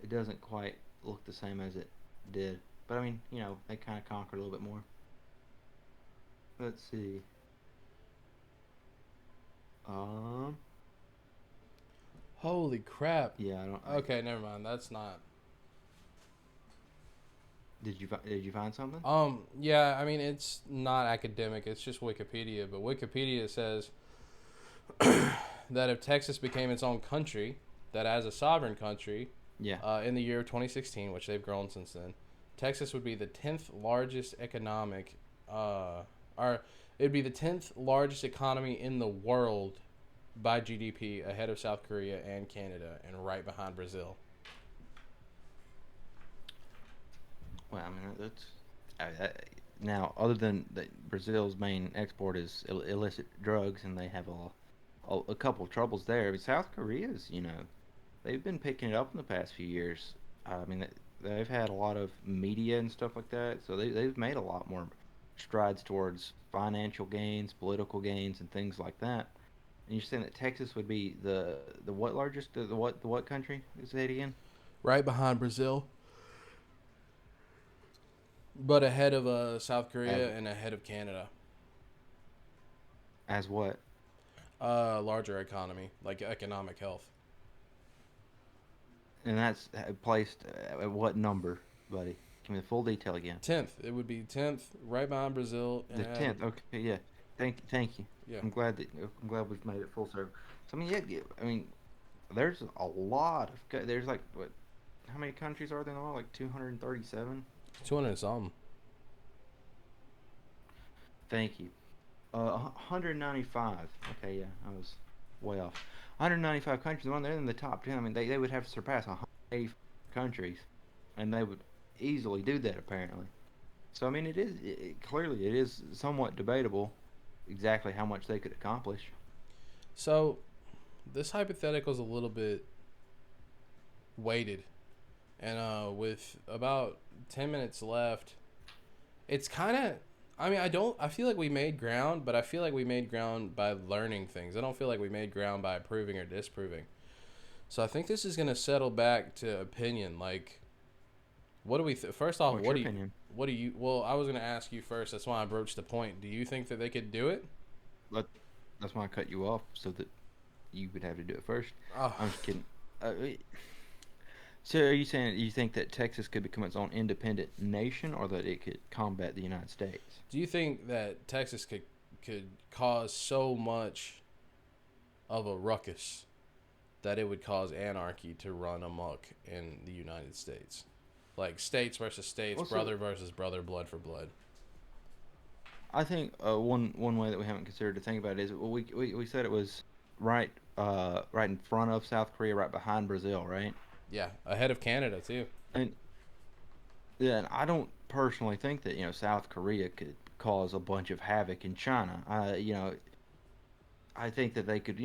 It doesn't quite look the same as it did, but I mean, you know, they kind of conquered a little bit more. Let's see. Um, holy crap. yeah, I don't. Okay, never mind. That's not. Did you find something? Yeah, I mean it's not academic. It's just Wikipedia, but Wikipedia says that if Texas became its own country, that as a sovereign country, Yeah. in the year of 2016, which they've grown since then, Texas would be the 10th largest economic, or it'd be the 10th largest economy in the world by GDP, ahead of South Korea and Canada, and right behind Brazil. Well, I mean that's now other than that, Brazil's main export is illicit drugs, and they have a couple of troubles there. But South Korea's, they've been picking it up in the past few years. I mean, they've had a lot of media and stuff like that, so they've made a lot more strides towards financial gains, political gains, and things like that. And you're saying that Texas would be the what largest the what country? Say it again. Right behind Brazil, but ahead of South As Korea and ahead of Canada. as what? Larger economy, like economic health. And that's placed at what number, buddy? Give me the full detail again. 10th. It would be 10th, right behind Brazil, and The tenth. Okay, yeah. Thank you. yeah, I'm glad we've made it full circle. So I mean, yeah. I mean, there's a lot of. There's like what? How many countries are there in all? Like 237. 200 something. Thank you. 195. Okay, yeah, I was way off. 195 countries. The one they're in the top 10. I mean, they would have to surpass 180 countries, and they would easily do that apparently. So I mean, clearly it is somewhat debatable exactly how much they could accomplish. So, this hypothetical is a little bit weighted, and with about 10 minutes left, it's kind of. I mean, I don't. I feel like we made ground, but I feel like we made ground by learning things. I don't feel like we made ground by proving or disproving. So I think this is gonna settle back to opinion. Like, what do we? First off, What's your opinion? What do you? Well, I was gonna ask you first. That's why I broached the point. Do you think that they could do it? But that's why I cut you off so that you would have to do it first. Oh, I'm just kidding. So are you saying you think that Texas could become its own independent nation, or that it could combat the United States? do you think that Texas could cause so much of a ruckus that it would cause anarchy to run amok in the United States? Like states versus states, Also, brother versus brother, blood for blood. I think one way that we haven't considered to think about it is we said it was right in front of South Korea, right behind Brazil, right? Yeah, ahead of Canada too. And yeah, and I don't personally think that South Korea could cause a bunch of havoc in China. I think that they could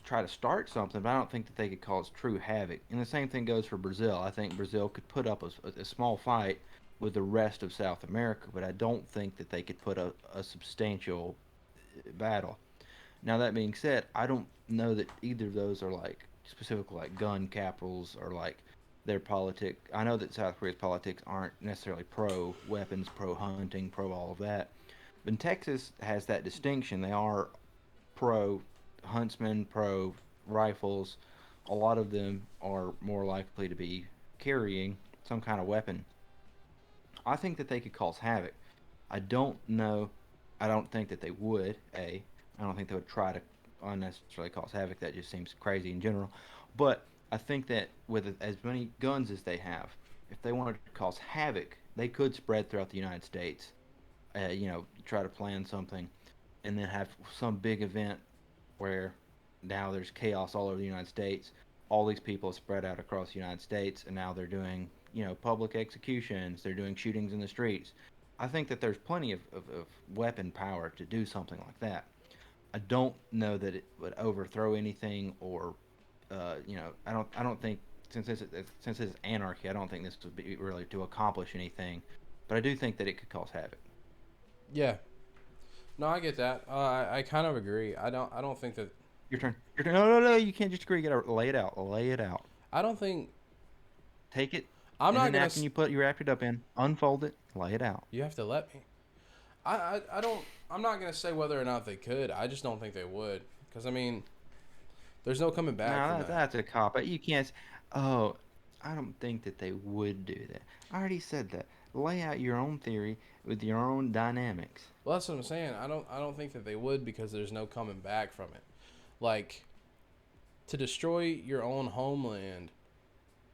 try to start something, but I don't think that they could cause true havoc. And the same thing goes for Brazil. I think Brazil could put up a small fight with the rest of South America, but I don't think that they could put a substantial battle. Now that being said, I don't know that either of those are like specifically like gun capitals or like their politic. I know that South Korea's politics aren't necessarily pro weapons, pro hunting, pro all of that. But Texas has that distinction. They are pro huntsmen, pro rifles. A lot of them are more likely to be carrying some kind of weapon. I think that they could cause havoc. I don't know. I don't think that they would. I don't think they would try to unnecessarily cause havoc. That just seems crazy in general. But I think that with as many guns as they have, if they wanted to cause havoc, they could spread throughout the United States. Try to plan something, and then have some big event where now there's chaos all over the United States. All these people spread out across the United States, and now they're doing public executions. They're doing shootings in the streets. I think that there's plenty of weapon power to do something like that. I don't know that it would overthrow anything, or I don't think since it's anarchy, I don't think this would be really to accomplish anything. But I do think that it could cause havoc. Yeah. No, I get that. I kind of agree. I don't think that. Your turn. Your turn. No, no, no. You can't just agree. You gotta lay it out. Lay it out. I don't think. Take it I'm in the not gonna. napkin you put you wrapped it up in. Unfold it. Lay it out. You have to let me. I don't. I'm not gonna say whether or not they could. I just don't think they would. Because I mean, there's no coming back No, from that. that's a cop. You can't. Oh, I don't think that they would do that. I already said that. lay out your own theory with your own dynamics. Well, that's what I'm saying. I don't think that they would, because there's no coming back from it. Like, to destroy your own homeland,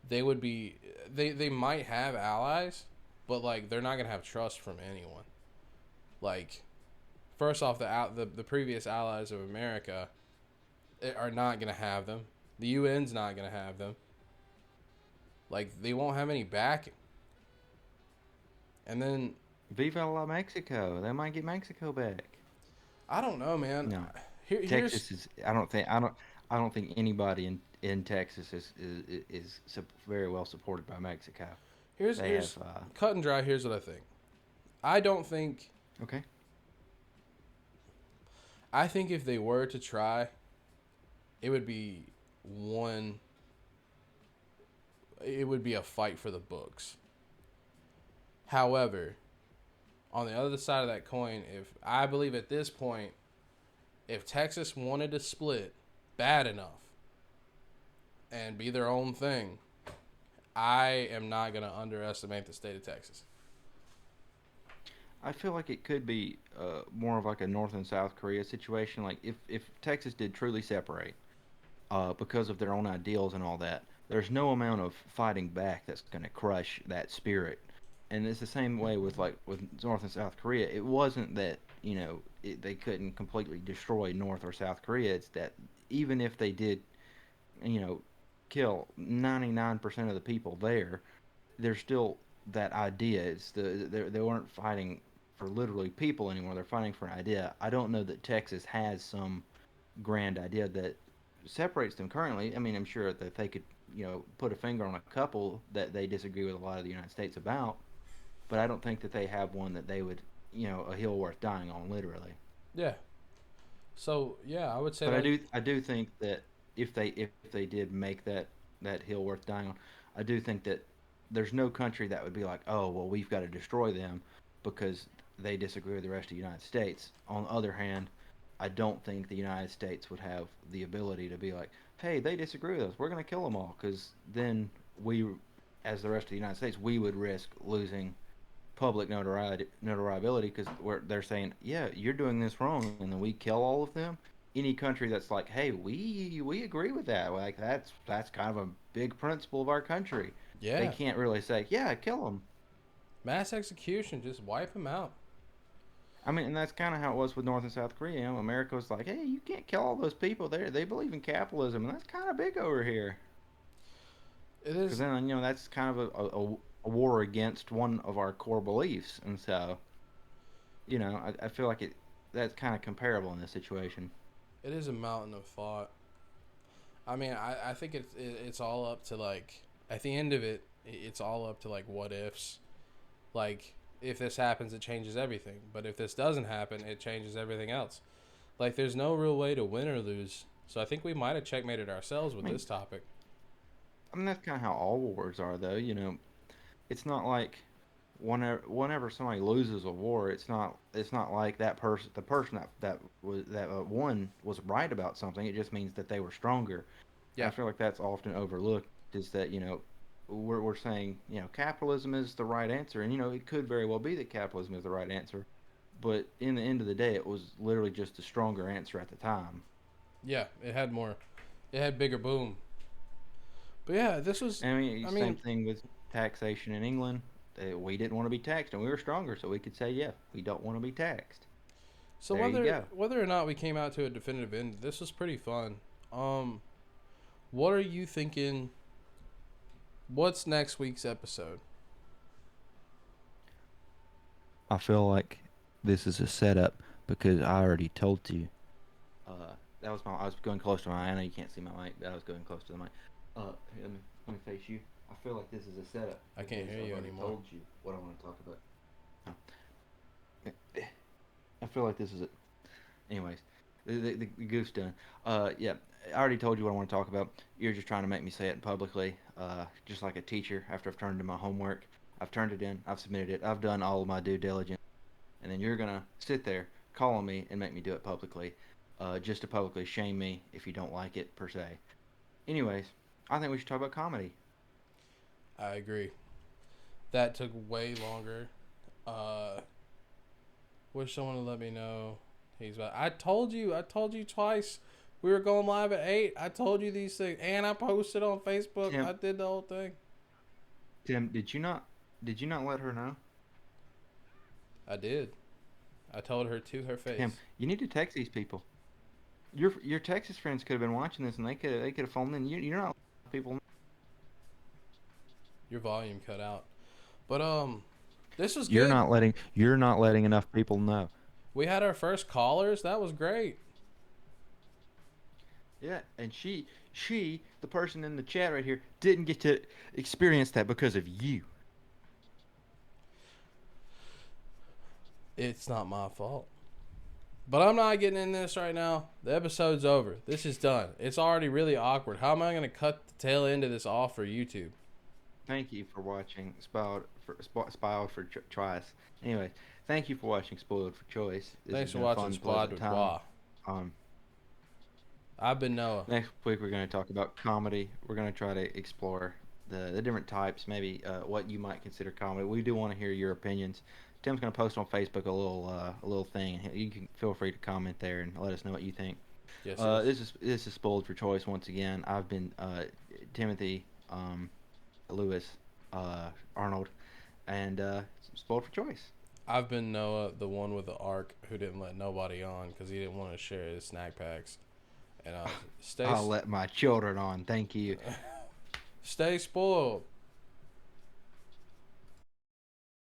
they would be they might have allies, but like they're not gonna have trust from anyone. Like, first off, the previous allies of America are not gonna have them. The UN's not gonna have them. Like, they won't have any backing. And then Viva la Mexico! They might get Mexico back. I don't know, man. No, Here's Texas is. I don't think anybody in Texas is very well supported by Mexico. here's They here's have. cut and dry. Here's what I think. I don't think. Okay. I think if they were to try, it would be one. It would be a fight for the books. However, on the other side of that coin, if I believe at this point, if Texas wanted to split bad enough and be their own thing, I am not going to underestimate the state of Texas. I feel like it could be more of like a North and South Korea situation. Like if Texas did truly separate, because of their own ideals and all that, there's no amount of fighting back that's going to crush that spirit. And it's the same way with North and South Korea. It wasn't that they couldn't completely destroy North or South Korea. It's that even if they did, you know, kill 99% of the people there, there's still that idea. They weren't fighting for literally people anymore. They're fighting for an idea. I don't know that Texas has some grand idea that separates them currently. I mean, I'm sure that they could, put a finger on a couple that they disagree with a lot of the United States about, but I don't think that they have one that they would, a hill worth dying on, literally. Yeah. So, yeah, I would say But that. I do think that if they did make that hill worth dying on, I do think that there's no country that would be like, oh well, we've got to destroy them because they disagree with the rest of the United States. On the other hand, I don't think the United States would have the ability to be like, hey, they disagree with us, we're going to kill them all, because then we, as the rest of the United States, we would risk losing public notoriety because they're saying, yeah, you're doing this wrong, and then we kill all of them. Any country that's like, hey, we agree with that, like that's kind of a big principle of our country. They Yeah. can't really say, yeah, kill them. Mass execution. Just wipe them out. I mean, and that's kind of how it was with North and South Korea. America was like, hey, you can't kill all those people there. They believe in capitalism, and that's kind of big over here. It Because is. then, that's kind of a war against one of our core beliefs. And so, I feel like that's kind of comparable in this situation. It is a mountain of thought. I mean, I think it's all up to, like, at the end of it, it's all up to, like, what ifs. Like, if this happens, it changes everything. But if this doesn't happen, it changes everything else. Like, there's no real way to win or lose. So I think we might have checkmated ourselves with I mean, this topic. that's kind of how all wars are, though. It's not like whenever somebody loses a war, it's not like the person that won was right about something. It just means that they were stronger. I Yeah. feel like that's often overlooked. Is that we're saying capitalism is the right answer, and it could very well be that capitalism is the right answer, but in the end of the day, it was literally just the stronger answer at the time. Yeah, it had more. It had bigger boom. But yeah, this was. I mean, I same mean, thing with taxation in England. We didn't want to be taxed, and we were stronger, so we could say, yeah, we don't want to be taxed. so There you whether go. whether or not we came out to a definitive end, this was pretty fun. What are you thinking? What's next week's episode? I feel like this is a setup because I already told you. That was I was going close to my. I know you can't see my mic, but I was going close to the mic. Here, let me face you. I feel like this is a setup. I can't because hear you I've already anymore. Told you what I want to talk about. I feel like this is it. Anyways, the goof's done. Yeah, I already told you what I want to talk about. You're just trying to make me say it publicly. Just like a teacher after I've turned in my homework. I've turned it in. I've submitted it. I've done all of my due diligence. And then you're gonna sit there, call on me, and make me do it publicly, just to publicly shame me if you don't like it per se. Anyways, I think we should talk about comedy. I agree. That took way longer. Wish someone would let me know. He's about. I told you twice. We were going live at 8. I told you these things, and I posted on Facebook. Tim, I did the whole thing. Tim, did you not let her know? I did. I told her to her face. Tim, you need to text these people. Your Texas friends could have been watching this, and they could have phoned in. You're not people. Your volume cut out, but this was good. You're not letting enough people know. We had our first callers. That was great. Yeah, and she, the person in the chat right here, didn't get to experience that because of you. It's not my fault. But I'm not getting in this right now. The episode's over. This is done. It's already really awkward. How am I going to cut the tail end of this off for YouTube? Thank you for watching Spoiled for Choice. Anyway, thank you for watching Spoiled for Choice. Thanks for watching Spoiled for Choice. I've been Noah. Next week we're going to talk about comedy. We're going to try to explore the different types, maybe what you might consider comedy. We do want to hear your opinions. Tim's going to post on Facebook a little thing. You can feel free to comment there and let us know what you think. Yes. This is Spoiled for Choice once again. I've been Timothy, Lewis, Arnold, and Spoiled for Choice. I've been Noah, the one with the arc who didn't let nobody on because he didn't want to share his snack packs. And I'll let my children on. Thank you. Stay spoiled.